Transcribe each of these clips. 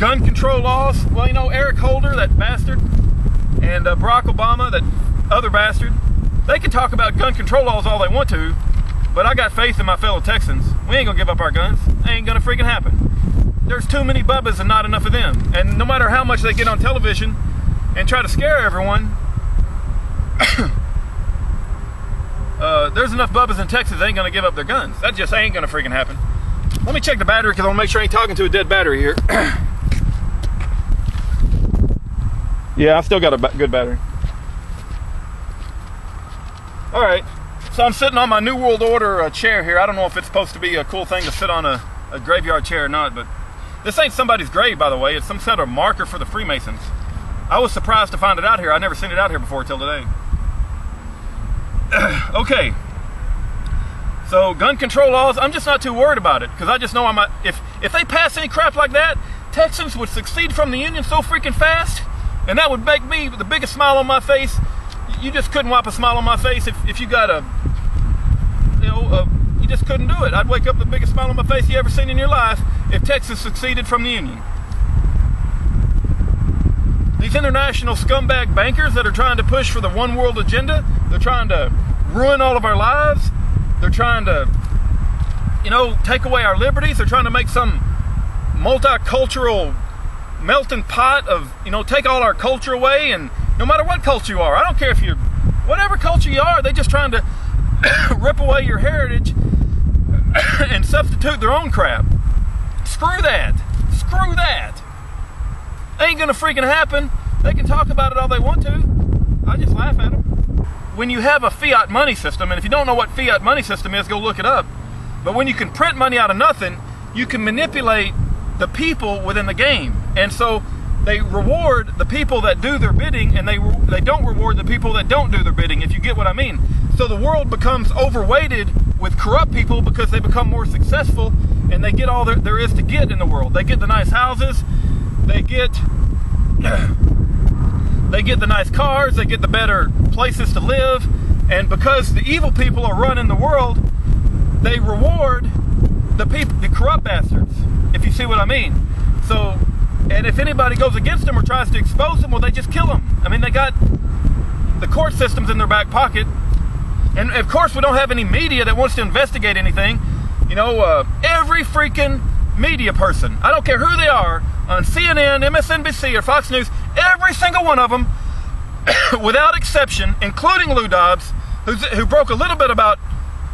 gun control laws. Well, you know, Eric Holder, that bastard, and Barack Obama, that other bastard, they can talk about gun control laws all they want to, but I got faith in my fellow Texans. We ain't gonna give up our guns. Ain't gonna freaking happen. There's too many bubbas and not enough of them. And no matter how much they get on television and try to scare everyone, there's enough bubbas in Texas that ain't gonna give up their guns. That just ain't gonna freaking happen. Let me check the battery because I want to make sure I ain't talking to a dead battery here. Yeah, I still got a good battery. All right, so I'm sitting on my New World Order chair here. I don't know if it's supposed to be a cool thing to sit on a graveyard chair or not, but this ain't somebody's grave, by the way. It's some sort of marker for the Freemasons. I was surprised to find it out here. I'd never seen it out here before till today. Okay, so gun control laws, I'm just not too worried about it because I just know if they pass any crap like that, Texans would succeed from the Union so freaking fast, and that would make me the biggest smile on my face. You just couldn't wipe a smile on my face if you got you just couldn't do it. I'd wake up the biggest smile on my face you ever seen in your life if Texas succeeded from the Union. These international scumbag bankers that are trying to push for the one world agenda, they're trying to ruin all of our lives. They're trying to, take away our liberties. They're trying to make some multicultural melting pot of, take all our culture away. And no matter what culture you are, I don't care if you're, whatever culture you are, they're just trying to rip away your heritage and substitute their own crap. Screw that. Screw that. Ain't gonna freaking happen. They can talk about it all they want to. I just laugh at them. When you have a fiat money system, and if you don't know what fiat money system is, go look it up. But when you can print money out of nothing, you can manipulate the people within the game. And so they reward the people that do their bidding, and they don't reward the people that don't do their bidding, if you get what I mean. So the world becomes overweighted with corrupt people because they become more successful, and they get all there is to get in the world. They get the nice houses, they get the nice cars, they get the better places to live, and because the evil people are running the world, they reward the corrupt bastards, if you see what I mean. So, and if anybody goes against them or tries to expose them, well, they just kill them. I mean, they got the court systems in their back pocket, and of course we don't have any media that wants to investigate anything. Every freaking media person, I don't care who they are, on CNN, MSNBC, or Fox News, every single one of them, without exception, including Lou Dobbs, who broke a little bit about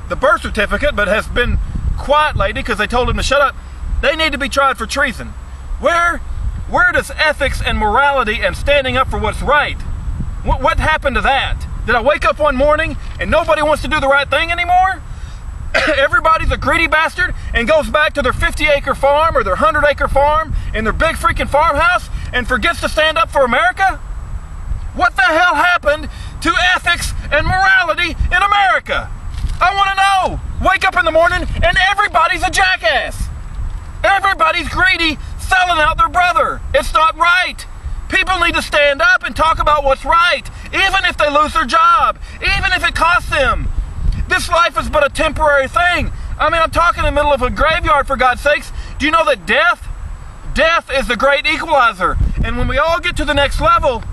the birth certificate, but has been quiet lately because they told him to shut up, they need to be tried for treason. Where does ethics and morality and standing up for what's right, what happened to that? Did I wake up one morning and nobody wants to do the right thing anymore? Everybody's a greedy bastard and goes back to their 50-acre farm or their 100-acre farm in their big freaking farmhouse and forgets to stand up for America? What the hell happened to ethics and morality in America? I want to know. Wake up in the morning and everybody's a jackass. Everybody's greedy, selling out their brother. It's not right. People need to stand up and talk about what's right, even if they lose their job, even if it costs them. This life is but a temporary thing. I mean, I'm talking in the middle of a graveyard, for God's sakes. Do you know that death is the great equalizer? And when we all get to the next level,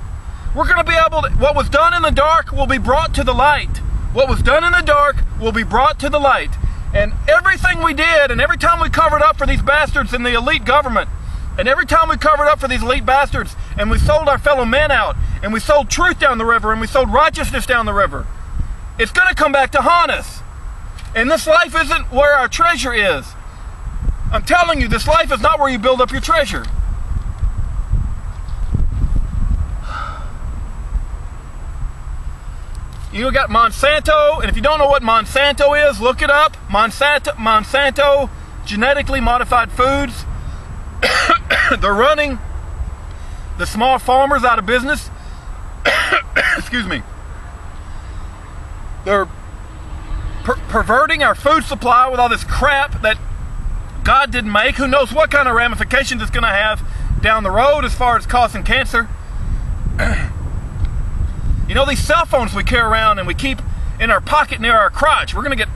we're going to be able to, what was done in the dark will be brought to the light. What was done in the dark will be brought to the light. And everything we did, and every time we covered up for these bastards in the elite government, and every time we covered up for these elite bastards, and we sold our fellow men out, and we sold truth down the river, and we sold righteousness down the river, it's going to come back to haunt us. And this life isn't where our treasure is. I'm telling you, this life is not where you build up your treasure. You got Monsanto, and if you don't know what Monsanto is, look it up. Monsanto genetically modified foods. They're running the small farmers out of business. Excuse me. They're perverting our food supply with all this crap that God didn't make. Who knows what kind of ramifications it's going to have down the road as far as causing cancer. These cell phones we carry around and we keep in our pocket near our crotch, we're going to get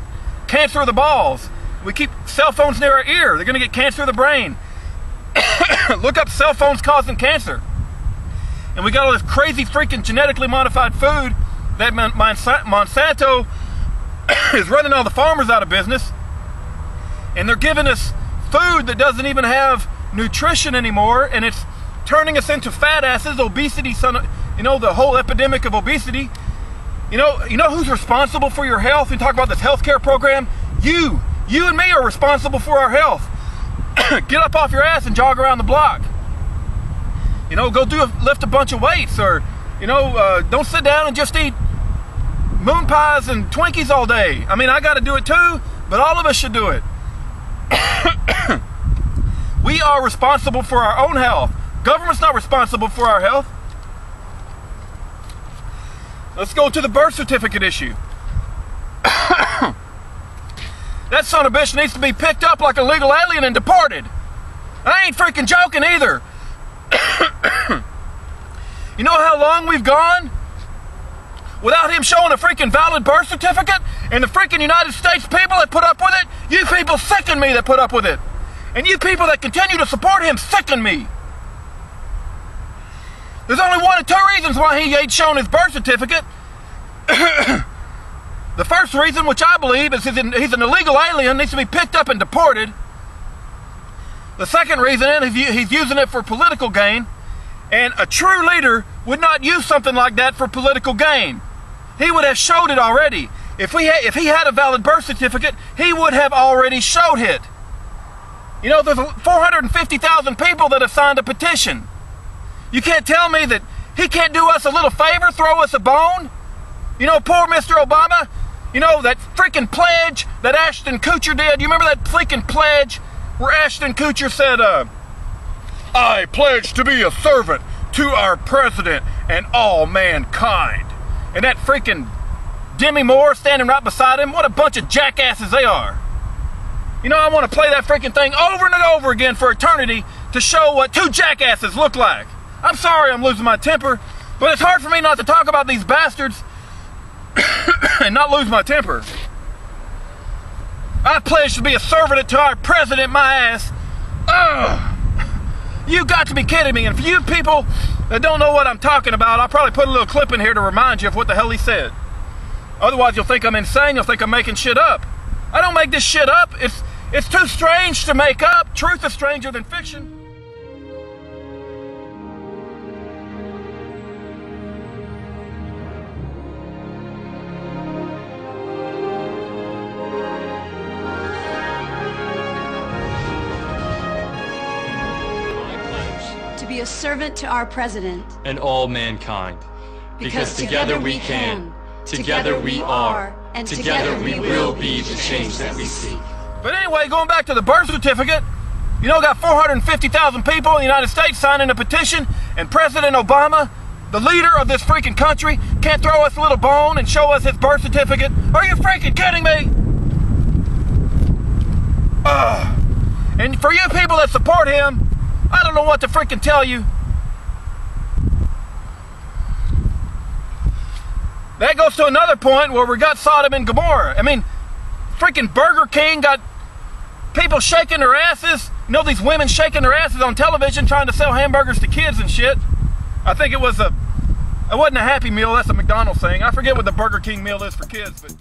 cancer of the balls. We keep cell phones near our ear, they're going to get cancer of the brain. Look up cell phones causing cancer. And we got all this crazy freaking genetically modified food that Monsanto is running all the farmers out of business. And they're giving us food that doesn't even have nutrition anymore, and it's turning us into fat asses, obesity, you know, the whole epidemic of obesity. You know who's responsible for your health? We talk about this healthcare program. You and me are responsible for our health. Get up off your ass and jog around the block. You know, go lift a bunch of weights, or, you know, don't sit down and just eat moon pies and Twinkies all day. I mean, I got to do it too, but all of us should do it. We are responsible for our own health. Government's not responsible for our health. Let's go to the birth certificate issue. That son of a bitch needs to be picked up like a legal alien and deported. I ain't freaking joking either. You know how long we've gone without him showing a freaking valid birth certificate? And the freaking United States people that put up with it, you people sicken me that put up with it. And you people that continue to support him sicken me. There's only one of two reasons why he ain't shown his birth certificate. The first reason, which I believe, is he's an illegal alien, needs to be picked up and deported. The second reason is he's using it for political gain, and a true leader would not use something like that for political gain. He would have showed it already. If he had a valid birth certificate, he would have already showed it. You know, there's 450,000 people that have signed a petition. You can't tell me that he can't do us a little favor, throw us a bone? You know, poor Mr. Obama, you know, that freaking pledge that Ashton Kutcher did. You remember that freaking pledge where Ashton Kutcher said, I pledge to be a servant to our president and all mankind. And that freaking Demi Moore standing right beside him, what a bunch of jackasses they are. You know, I want to play that freaking thing over and over again for eternity to show what two jackasses look like. I'm sorry I'm losing my temper, but it's hard for me not to talk about these bastards and not lose my temper. I pledge to be a servant to our president, my ass. Ugh. You got to be kidding me. And for you people that don't know what I'm talking about, I'll probably put a little clip in here to remind you of what the hell he said. Otherwise, you'll think I'm insane. You'll think I'm making shit up. I don't make this shit up. It's too strange to make up. Truth is stranger than fiction. Be a servant to our president and all mankind, because together we can, together we are, and together we will be the change that we seek. But anyway, going back to the birth certificate, you know, got 450,000 people in the United States signing a petition, and President Obama, the leader of this freaking country, can't throw us a little bone and show us his birth certificate. Are you freaking kidding me? And for you people that support him, I don't know what to freaking tell you. That goes to another point where we got Sodom and Gomorrah. I mean, freaking Burger King got people shaking their asses. You know, these women shaking their asses on television trying to sell hamburgers to kids and shit. I think it wasn't a Happy Meal, that's a McDonald's thing. I forget what the Burger King meal is for kids, but...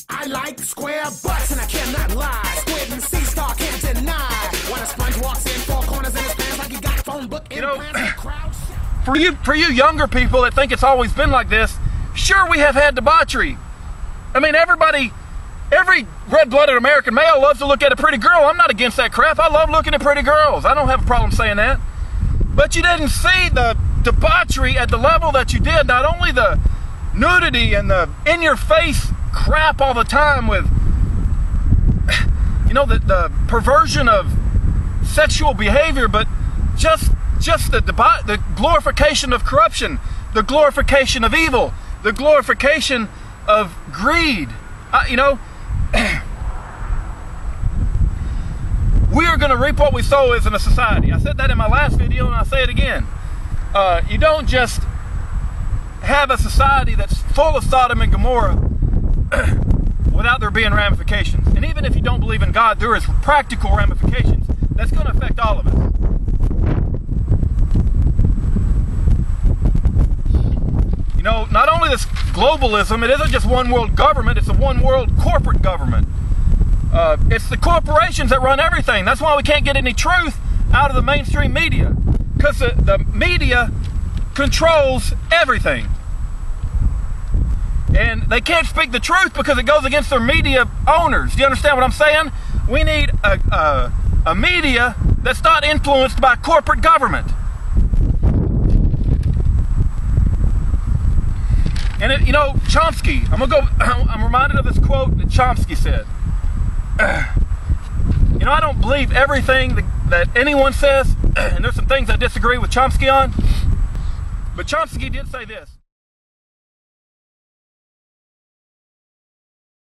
I like square butts and I cannot lie. Squid and C-Star can't deny. When a sponge walks in, four corners in his pants like he got phone book implants and crowd. For you younger people that think it's always been like this, sure we have had debauchery. I mean, every red-blooded American male loves to look at a pretty girl. I'm not against that crap. I love looking at pretty girls. I don't have a problem saying that. But you didn't see the debauchery at the level that you did. Not only the nudity and the in-your-face crap all the time with, you know, the perversion of sexual behavior, but just the glorification of corruption, the glorification of evil, the glorification of greed. You know, we are going to reap what we sow as in a society. I said that in my last video and I'll say it again. You don't just have a society that's full of Sodom and Gomorrah without there being ramifications. And even if you don't believe in God, there is practical ramifications that's going to affect all of us. You know, not only this globalism, it isn't just one world government, it's a one world corporate government. It's the corporations that run everything. That's why we can't get any truth out of the mainstream media, because the media controls everything. And they can't speak the truth because it goes against their media owners. Do you understand what I'm saying? We need a media that's not influenced by corporate government. And you know, Chomsky, I'm reminded of this quote that Chomsky said. You know, I don't believe everything that anyone says, and there's some things I disagree with Chomsky on, but Chomsky did say this.